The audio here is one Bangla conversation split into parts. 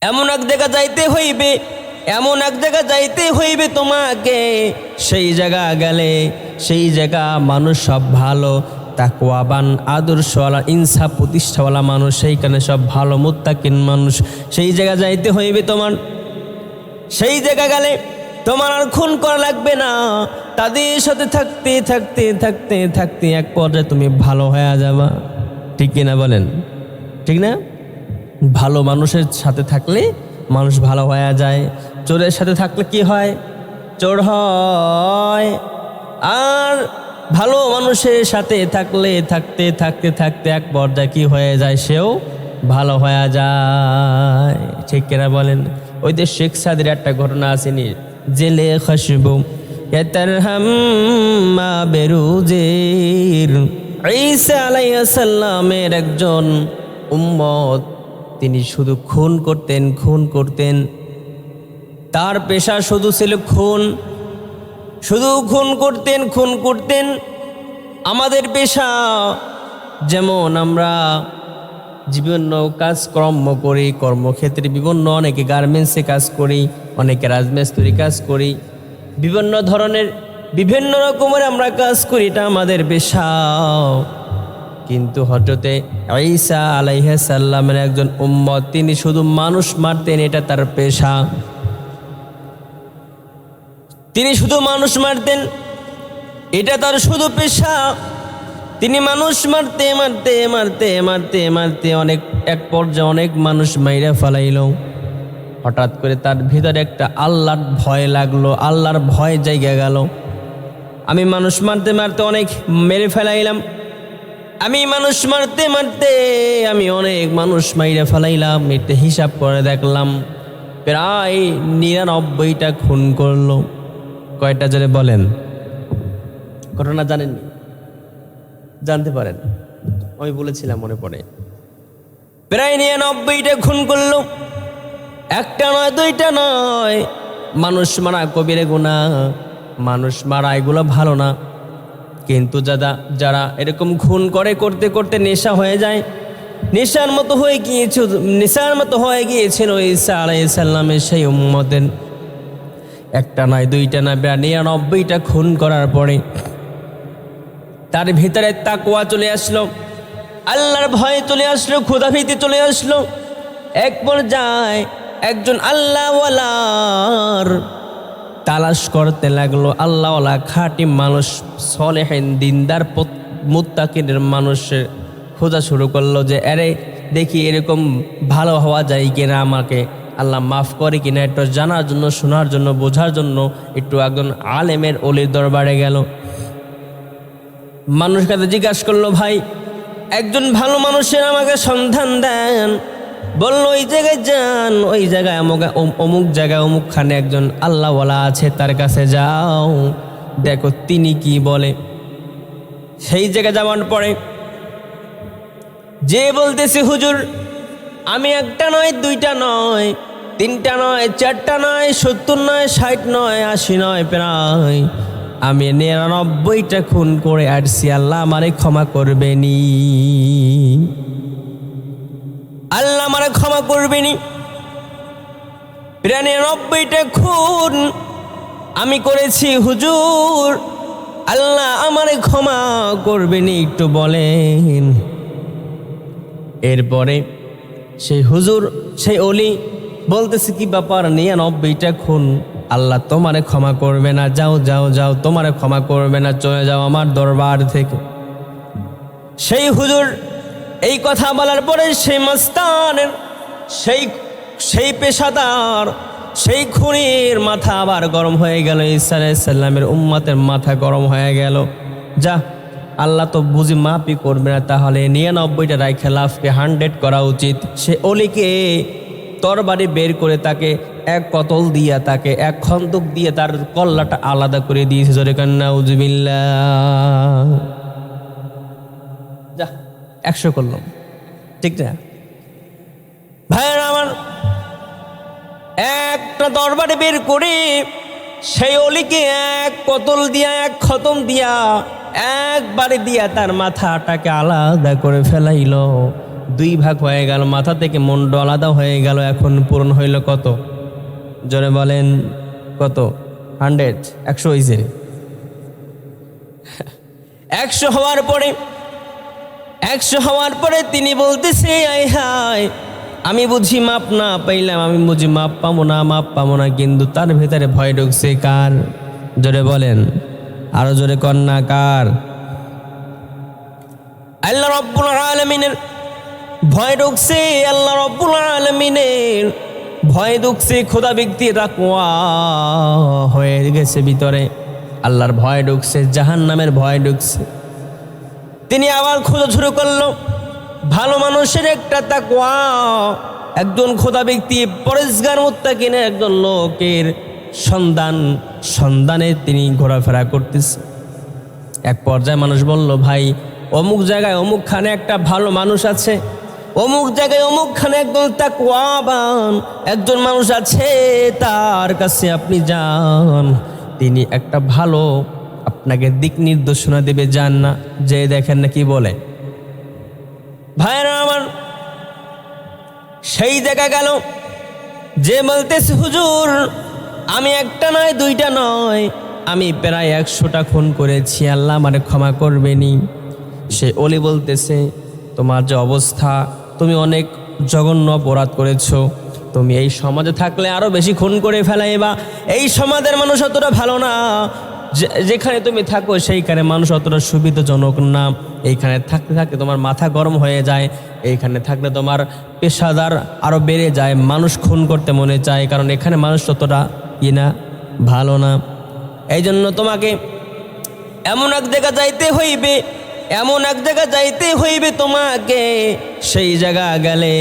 এমন এক জায়গা যাইতে হইবে, এমন এক জায়গা যাইতে হইবে তোমাকে, সেই জায়গা গেলে সেই জায়গা মানুষ সব ভালো, তাকওয়াবান, আদর্শওয়ালা, ইনসাফ প্রতিষ্ঠাওয়ালা মানুষ, সেইখানে সব ভালো মুত্তাকিন মানুষ। সেই জায়গা যাইতে হইবে তোমার। সেই জায়গা গেলে তোমার আর খুন করা লাগবে না। তাদের সাথে থাকতে থাকতে থাকতে থাকতে এক পর্যায়ে তুমি ভালো হয়ে যাবা। ঠিক কিনা বলেন? ঠিক না? ভালো মানুষের সাথে থাকলে মানুষ ভালো হয়ে যায়। চোরের সাথে থাকলে কি হয়? চোর হয়। আর ভালো মানুষের সাথে থাকলে থাকতে থাকতে থাকতে এক পর্যায়ে কি হয়ে যায়? সেও ভালো হয়ে যায়। ঠিক কিনা বলেন? ওই যে শেখ সাদির একটা ঘটনা আসেনি, জেলে খসবু মা বেরুজের, ঈসা আলাইহিস সালামের একজন উম্মত, তিনি শুধু খুন করতেন, খুন করতেন। তার পেশা শুধু ছিল খুন, শুধু খুন করতেন, খুন করতেন। আমাদের পেশা যেমন আমরা বিভিন্ন কাজকর্ম করি, কর্মক্ষেত্রে বিভিন্ন, অনেকে গার্মেন্টসে কাজ করি, অনেকে রাজমিস্ত্রি কাজ করি, বিভিন্ন ধরনের বিভিন্ন রকমের আমরা কাজ করি, এটা আমাদের পেশা। কিন্তু হযরতে ঈসা আলাইহিস সালামের একজন উম্মত, তিনি শুধু মানুষ মারতেন, এটা তার পেশা। তিনি শুধু মানুষ মারতেন, এটা তার শুধু পেশা। তিনি মানুষ মারতে মারতে মারতে মারতে মারতে অনেক এক পর্যায়ে অনেক মানুষ মাইরা ফেলাইল। হঠাৎ করে তার ভিতরে একটা আল্লাহর ভয় লাগলো, আল্লাহর ভয় জায়গা গেল। আমি মানুষ মারতে মারতে অনেক মেরে ফেলাইলাম, আমি মানুষ মারতে মারতে আমি অনেক মানুষ মাইরা ফেলাইলাম। এটা হিসাব করে দেখলাম প্রায় 99টা খুন করলো। কয়টা জোরে বলেন? ঘটনা জানেননি? জানতে পারেন? আমি বলেছিলাম, মনে পড়ে। প্রায় 99টা খুন করলো। একটা নয়, দুইটা নয়। মানুষ মারা কবিরে গুনাহ, মানুষ মারা এগুলো ভালো না। কিন্তু যারা এরকম খুন করে করতে করতে নেশা হয়ে যায়, নেশার মতো হয়ে গিয়েছিল ঈসা আলাইহিস সালামের সেই উম্মতের। একটা নয়, দুইটা নয়, 99টা খুন করার পরে তার ভিতরে তাকওয়া চলে আসলো, আল্লাহর ভয় চলে আসলো, খোদাভীতি চলে আসলো। এক পর্যায়ে একজন আল্লাহওয়ালার তালাশ করতে লাগলো, আল্লাহওয়ালা খাঁটি মানুষ, সলেহিন দিনদার মুত্তাকিনের মানুষের খোঁজা শুরু করলো যে আরে দেখি এরকম ভালো হওয়া যায় কিনা, আমাকে আল্লাহ মাফ করে কিনা, একটু জানার জন্য, শোনার জন্য, বোঝার জন্য একটু একজন আলেমের ওলির দরবারে গেল। মানুষ কাছে জিজ্ঞাসা করলো, ভাই একজন ভালো মানুষের আমাকে সন্ধান দেন। বললো ওই জায়গায় যান, ওই জায়গায় অমুক জায়গায় অমুকখানে একজন আল্লাহওয়ালা আছে, তার কাছে যাও, দেখো তিনি কি বলে। সেই জায়গায় যাওয়ার পরে যে বলতেছে, হুজুর আমি একটা নয়, দুইটা নয়, তিনটা নয়, চারটা নয়, 70 নয়, 60 নয়, 80 নয়, প্রায় আমি 99টা খুন করে আসছি, আল্লাহ আমারে ক্ষমা করবেনি, আল্লাহ আমারে ক্ষমা করবেনি। প্রায় 99টা খুন আমি করেছি হুজুর, আল্লাহ আমারে ক্ষমা করবেনি, একটু বলেন। এরপরে সেই হুজুর, সেই ওলি বলতেছে, কি ব্যাপার, 99টা খুন, আল্লাহ তোমারে ক্ষমা করবে না, যাও যাও যাও, তোমারে ক্ষমা করবে না, চলে যাও আমার দরবার থেকে। সেই হুজুর এই কথা বলার পরে সেই মাস্তানের, সেই পেশাদার, সেই খুনির মাথা আবার গরম হয়ে গেল। ঈসা আলাইহিস সালামের উম্মতের মাথা গরম হয়ে গেল। যা, আল্লাহ তো বুঝি মাফই করবে না, তাহলে 99টা রাইখে লাফকে 100 করা উচিত। সে অলিকে তরবারি বের করে তাকে এক কতল দিয়া, তাকে এক খন্দক দিয়ে তার কল্লাটা আলাদা করে দিয়েছে। জোরে কান নাউজুবিল্লাহ। যা, 100 করলাম, ঠিক না ভাইয়ের আমার? একটা তরবারি বের করে সেই অলিকে এক কতল দিয়া, এক খতম দিয়া, একবারে দিয়া তার মাথাটাকে আলাদা করে ফেলাইল। দুই ভাগ হয়ে গেল, মাথা থেকে মুন্ড আলাদা হয়ে গেল। এখন পূরণ হইল কত? জোরে বলেন কত? 100, 100 হয়েছে। 100 হওয়ার পরে তিনি বলতেছে, আয় হায়, আমি বুঝি মাপ না পাইলাম, আমি বুঝি মাপ পাবো না। কিন্তু তার ভেতরে ভয় ঢুকছে কার? জোরে বলেন, আরো জোরে কন্যা কার? আল্লাহ রাব্বুল আলামিনের ভয় ঢুকছে। আল্লাহ রাব্বুল আলামিনের ভয় ঢুকছে। খোদা ব্যক্তি তাকওয়া হয়ে গেছে ভিতরে, আল্লাহর ভয় ঢুকছে, জাহান্নামের ভয় ঢুকছে। তিনি আবার খোঁজা শুরু করলো ভালো মানুষের একটা তাকওয়া, একজন খোদা ব্যক্তি পরেজগার মুত্তাকিনের একজন লোকের সন্ধানে তিনি ঘোরাফেরা করতেছে। এক পর্যায়ে মানুষ বলল, ভাই অমুক জায়গায় অমুকখানে একটা ভালো মানুষ আছে, অমুক জায়গায় অমুকখানে একজন তাকওয়াবান একজন মানুষ আছে, তার কাছে আপনি যান, তিনি একটা ভালো আপনাকে দিক নির্দেশনা দেবে, যান না। যে দেখেন না কি বলে। ভাইরা আমার, সেই জায়গা গেল, যে বলতেছে, হুজুর আমি একটা নয় দুইটা নয়, আমি প্রায় 100টা খুন করেছি, আল্লাহ আমারে ক্ষমা করবেনি। সে ওলি বলতেছে, তোমার যে অবস্থা, তুমি অনেক জঘন্য অপরাধ করেছো, তুমি এই সমাজে থাকলে আরো বেশি খুন করে ফেলাইবা। এই সমাজের মানুষ অতটা ভালো না, যেখানে তুমি থাকো সেইখানে মানুষ অতটা সুবিধাজনক না। এইখানে থাকতে থাকতে তোমার মাথা গরম হয়ে যায়, এইখানে থাকলে তোমার পেশাদার আরো বেড়ে যায়, মানুষ খুন করতে মনে চায়, কারণ এখানে মানুষ ততটা না ভালো না। এই জন্য তোমাকে এমন এক জায়গা যাইতে হইবে, তোমাকে সেই জায়গা গেলে,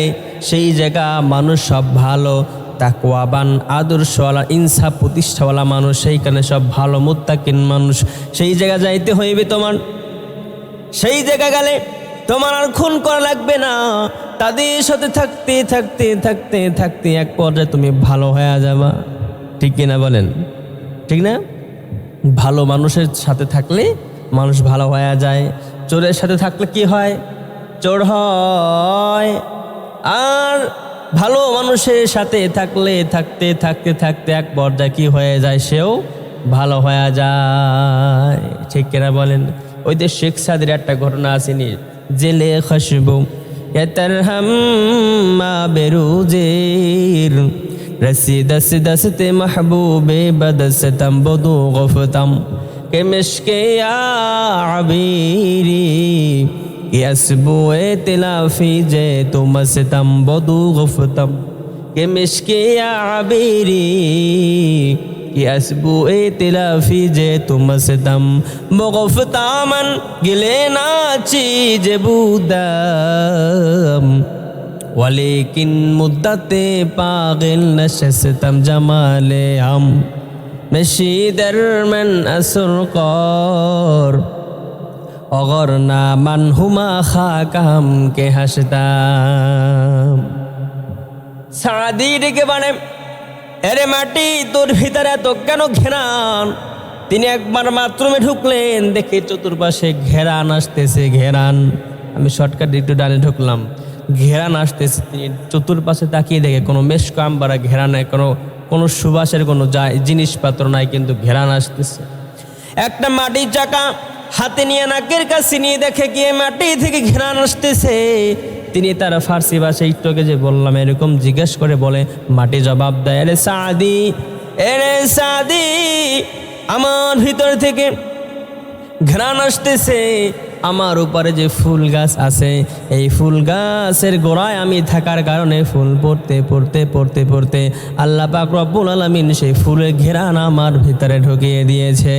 সেই জায়গা মানুষ সব ভালো, তাকওয়াবান, আদর্শওয়ালা, ইনসাফ প্রতিষ্ঠাওয়ালা মানুষ, সেইখানে সব ভালো মুত্তাকিন মানুষ, সেই জায়গা যাইতে হইবে তোমার। সেই জায়গা গেলে তোমার আর খুন করা লাগবে না, তাদের সাথে থাকতে থাকতে থাকতে থাকতে এক পর্যায়ে তুমি ভালো হয়ে যাবা। ঠিক কিনা বলেন? ঠিক না? ভালো মানুষের সাথে থাকলে মানুষ ভালো হয়ে যায়। চোরের সাথে থাকলে কি হয়? চোর হয়। আর ভালো মানুষের সাথে থাকলে থাকতে থাকতে থাকতে এক পর্যায়ে কি হয়ে যায়? সেও ভালো হয়ে যায়। ঠিক কিনা বলেন? ওই যে শেখ সাদির একটা ঘটনা আসেনি, জেলে খসবু এতরহাম মা বেরুজের রসি দস দসতে মাহবুবে বদসতম বদু গফতম কে মিশকে আবিরি ইয়াসবু এতলাফি যে তুমসতম বদু গফতম কে মিশকে আবিরি ইয়াসবু এতলাফি যে তুমসতম বগফতামন গিলে নাচি যে বুদম ওয়ালেকিন মুদ্দাতে পাগল নশস্তম জামালে আম মশিদর মান আসর কর অগর না মান হুমা খাকাম কে হাসতাম। সাদি ডেকে বানে, এরে মাটি তোর ভিতরে এত কেন ঘেরান? তিনি একবার বাথরুমে ঢুকলেন, দেখে চতুর্পাশে ঘেরান আসতেছে। ঘেরান, আমি শর্টকাট একটু ডানে ঢুকলাম, ঘেরান আসতেছে। তিনি চতুর্পাশে তাকিয়ে দেখে কোনো মেশকাম বাড়া ঘেরা নাই, কোনো সুবাসের কোনো জিনিসপত্র নাই, কিন্তু ঘেরান আসতেছে। একটা মাটির চাকা হাতে নিয়ে নাকের কাছে নিয়ে দেখে গিয়ে মাটি থেকে ঘেরান আসতেছে। তিনি তার ফার্সি ভাষায় একটুকে যে বললাম এরকম জিজ্ঞেস করে বলে, মাটি জবাব দেয়, এরে সাদি, আমার ভিতর থেকে ঘ্রাণ আসতেছে। আমার উপরে যে ফুল গাছ আছে, এই ফুল গাছের গোড়ায় আমি থাকার কারণে ফুল পড়তে পড়তে পড়তে পড়তে আল্লাহ পাক রব্বুল আলামিন সেই ফুলের ঘ্রাণ আমার ভিতরে ঢুকিয়ে দিয়েছে।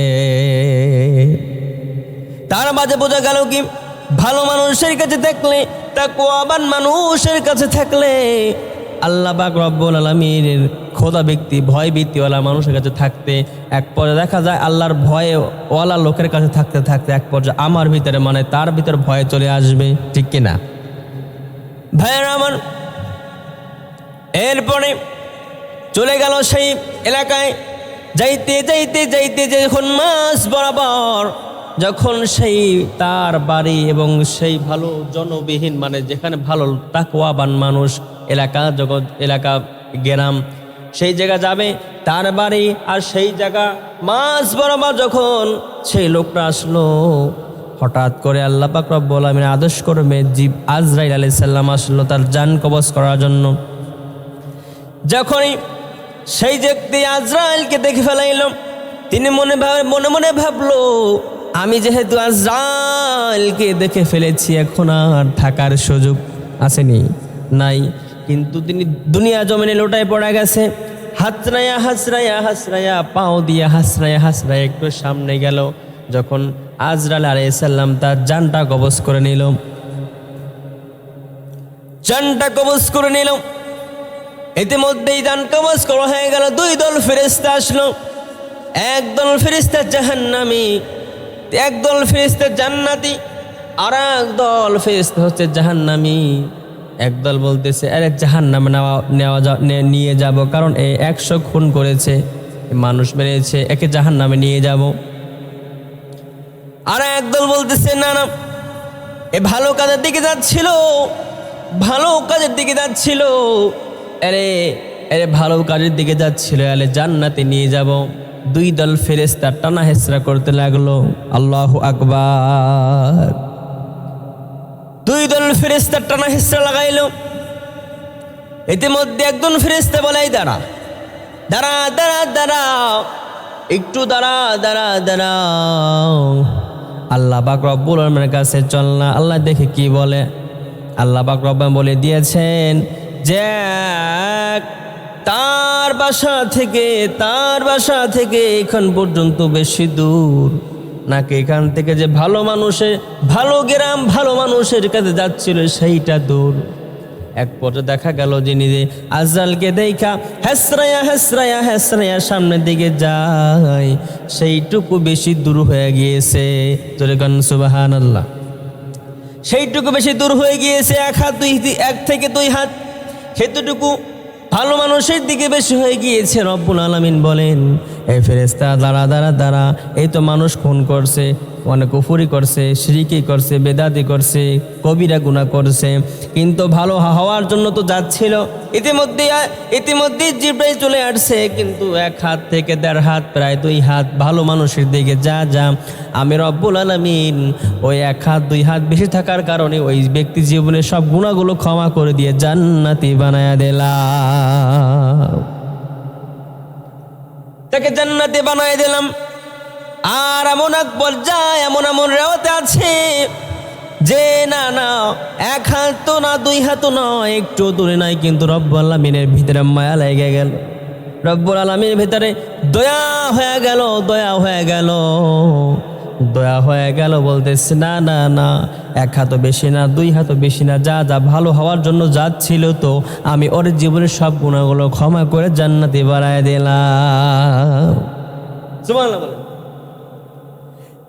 তার মাঝে বোঝা গেল কি, ভালো মানুষের কাছে থাকলে, তাকওয়াবান মানুষের কাছে থাকলে, আল্লাহ পাক রব্বুল আলামিনের খোদা ব্যক্তি, ভয় ভীতিওয়ালা মানুষের কাছে থাকতে এক পর্যায়ে দেখা যায় আল্লাহর ভয়ে ওয়ালা লোকের কাছে থাকতে থাকতে এক পর্যায়ে আমার ভিতরে মানে তার ভিতরে ভয় চলে আসবে। ঠিক কিনা ভাইয়েরা আমার? এরপরে চলে গেল সেই এলাকায়, যাইতে যাইতে যাইতে যখন মাস বরাবর যখন সেই তার বাড়ি এবং সেই ভালো জনবিহীন মানে যেখানে ভালো তাকওয়াবান মানুষ এলাকা গ্রাম সেই জায়গা যাবে তার বাড়ি আর সেই জায়গা মাঝ বরাবর যখন সেই লোকটা আসলো হঠাৎ করে আল্লাহ পাক রব্বুল আলামিন আদেশ করবে আজরাইল আলাইহিস সালাম আসলো তার জান কবজ করার জন্য। যখনই সেই ব্যক্তি আজরাইলকে দেখে ফেলাইল তিনি মনে মনে ভাবলো আমি যেহেতু আজরাইলকে দেখে ফেলেছি এখন আর থাকার সুযোগ আসেনি নাই, কিন্তু তিনি দুনিয়া জমিনে লোটায় পড়া গেছে। হাসরায়া পাও দিয়ে হাসরায়া একটু সামনে গেল। যখন আজরাইল আলাইহিস সালাম তার জানটা কবজ করে নিল, ইতিমধ্যেই জান কবজ করা হয়ে গেল। দুই দল ফেরেশতা আসলো, একদল ফেরেশতা জাহান্নামী, একদল ফেরেশতা জান্নাতি, আর একদল ফেরেশতা হচ্ছে জাহান্নামী। একদল বলতেছে আরে জাহান্নামে নিয়ে যাব, কারণ এ 100 খুন করেছে, মানুষ মেরেছে, একে জাহান্নামে নিয়ে যাব। আর একদল বলতেছে না না, এ ভালো কাজের দিকে যাচ্ছিল, আরে ভালো কাজের দিকে যাচ্ছিল, আরে জান্নাতে নিয়ে যাব। দুই দল ফেরেশতা টানা হেসরা করতে লাগলো। আল্লাহু আকবার। দুই দল ফেরেশতা টানা হেসরা লাগাইলো। ইতিমধ্যে একজন ফেরেশতা বলে দাঁড়া, একটু দাঁড়া। আল্লাহ পাক রব্বুল আলামিনের কাছে চল না, আল্লাহ দেখে কি বলে। আল্লাহ পাক রব্বুল বলে দিয়েছেন যে তার বাসা থেকে এখান পর্যন্ত বেশি দূর নাকি এখান থেকে যে ভালো গ্রাম ভালো মানুষের কাছে যাচ্ছিল সেইটা দূর। এক পর্যায়ে দেখা গেল যে নিজে আজরাইলকে দেখা হেসরায়া সামনের দিকে যায়, সেইটুকু বেশি দূর হয়ে গিয়েছে। জোরে গান সুবহানাল্লাহ। সেইটুকু বেশি দূর হয়ে গিয়েছে, এক থেকে দুই হাত, সেতুটুকু ভালো মানুষের দিকে বেশি হয়ে গিয়েছে। রব্বুল আলামিন বলেন এই ফেরেশতা দাঁড়া, এই তো মানুষ খুন করছে, অনেক কুফরি করছে, শিরকি করছে, বেদাতি করছে, কবিরা গুনাহ করছে, কিন্তু ভালো হওয়ার জন্য তো যাচ্ছিল। ইতিমধ্যে জিব্রাইল চলে আসছে, কিন্তু 1 হাত থেকে 1.5 হাত প্রায় 2 হাত ভালো মানুষের দিকে যা আমি রব্বুল আলামিন ওই 1 হাত 2 হাত বেশি থাকার কারণে ওই ব্যক্তি জীবনের সব গুনাহগুলো ক্ষমা করে দিয়ে জান্নাতি বানায়া দিলাম, তাকে জান্নাতে বানায় দিলাম। আর এমন এক পর্যায়ে এমন রেওয়াতে আছে যে না 1 হাত তো না 2 হাত নয়, একটু দূরে নাই, কিন্তু রব্বুল আলামিনের ভিতরে মায়া লেগে গেল, রব্বুল আলামিনের ভিতরে দয়া হয়ে গেল। বলতেছে না 1 হাতও বেশি না 2 হাতও বেশি না, যা ভালো হওয়ার জন্য যাচ্ছিল তো আমি ওর জীবনের সব গুনাহগুলো ক্ষমা করে জান্নাতে বানায় দিলাম। সুবহানাল্লাহ বলেন।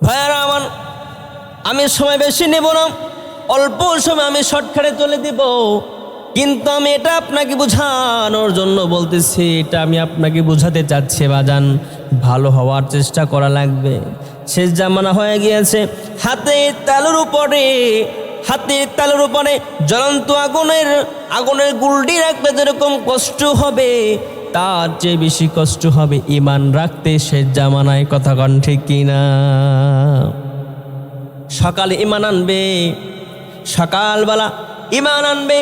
ভাইয়ারা আমার, আমি সময় বেশি নেব না, অল্প সময় আমি শর্টকাটে চলে দিব, কিন্তু আমি এটা আপনাকে বোঝানোর জন্য বলতেছি, এটা আমি আপনাকে বোঝাতে চাচ্ছি বাজান, ভালো হওয়ার চেষ্টা করা লাগবে। শেষ জামানা হয়ে গিয়েছে, হাতের তালুর উপরে জ্বলন্ত আগুনের গুলডি রাখলে যেরকম কষ্ট হবে তার চেয়ে বেশি কষ্ট হবে ঈমান রাখতে শেষ জামানায়। কথা কন ঠিক কিনা? সকালে সকালবেলা ঈমান আনবে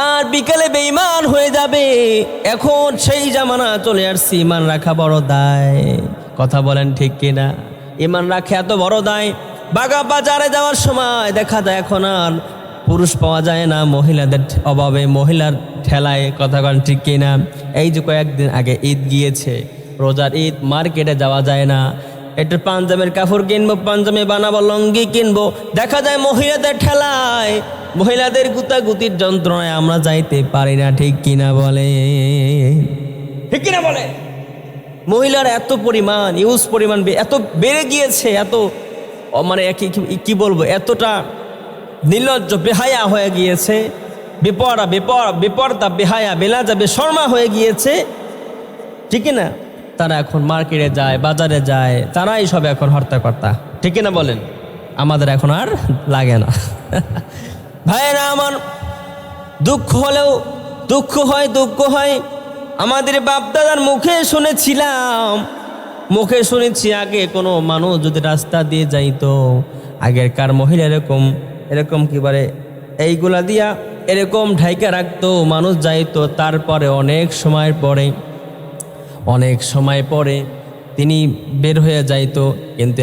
আর বিকেলে বেঈমান হয়ে যাবে। এখন সেই জামানা চলে আসছে, ঈমান রাখা বড় দায়। কথা বলেন ঠিক কিনা? ঈমান রাখা এত বড় দায়, বাজারে যাওয়ার সময় দেখা যায় এখন আর পুরুষ পাওয়া যায় না, মহিলাদের অভাবে, মহিলার ঠেলায়। কথা কন ঠিক কিনা? এই যে কয়েকদিন আগে ঈদ গিয়েছে, রোজার ঈদ, মার্কেটে যাওয়া যায় না, একটু পাঞ্জাবের কাপড় কিনবো, পাঞ্জাবি বানাবো, লঙ্গি কিনবো, দেখা যায় মহিলাদের ঠেলায়, মহিলাদের গুতাগুতির যন্ত্রণায় আমরা যাইতে পারি না। ঠিক কিনা বলে? মহিলার এত পরিমাণ এত বেড়ে গিয়েছে, এত মানে কি বলবো, এতটা নির্লজ্জ বেহায়া হয়ে গিয়েছে, বেপরদা বেহায়া বেলাজা বেশরমা হয়ে গিয়েছে, ঠিক না? তারা এখন মার্কেটে যায়, বাজারে যায়, তারাই সব এখন হর্তাকর্তা। ঠিক না বলেন? আমাদের এখন আর লাগে না। ভাইয়েরা আমার, দুঃখ হলেও দুঃখ হয়। আমাদের বাপদাদার মুখে শুনেছি আগে কোনো মানুষ যদি রাস্তা দিয়ে যাইতো, আগেরকার মহিলা এরকম কি বলে এইগুলা দিয়া এরকম ঢাইকা রাখতো, মানুষ যাইতো, তারপরে অনেক সময় পরে তিনি বের হয়ে যাইতো। কিন্তু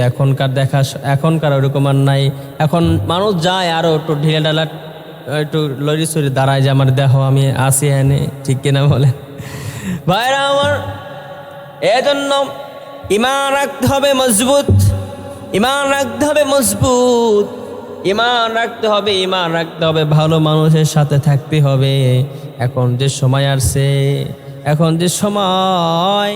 এখনকার ওরকম আর নাই। এখন মানুষ যায় আরও একটু ঢিলে ঢালা, একটু লরি সরি দাঁড়ায় যে আমার দেহ আমি আসি এনে, ঠিক কিনা বলেন? ভাইরা আমার, এজন্য ঈমান রাখতে হবে মজবুত, ঈমান রাখতে হবে, ভালো মানুষের সাথে থাকতে হবে। এখন যে সময় আসছে, এখন যে সময়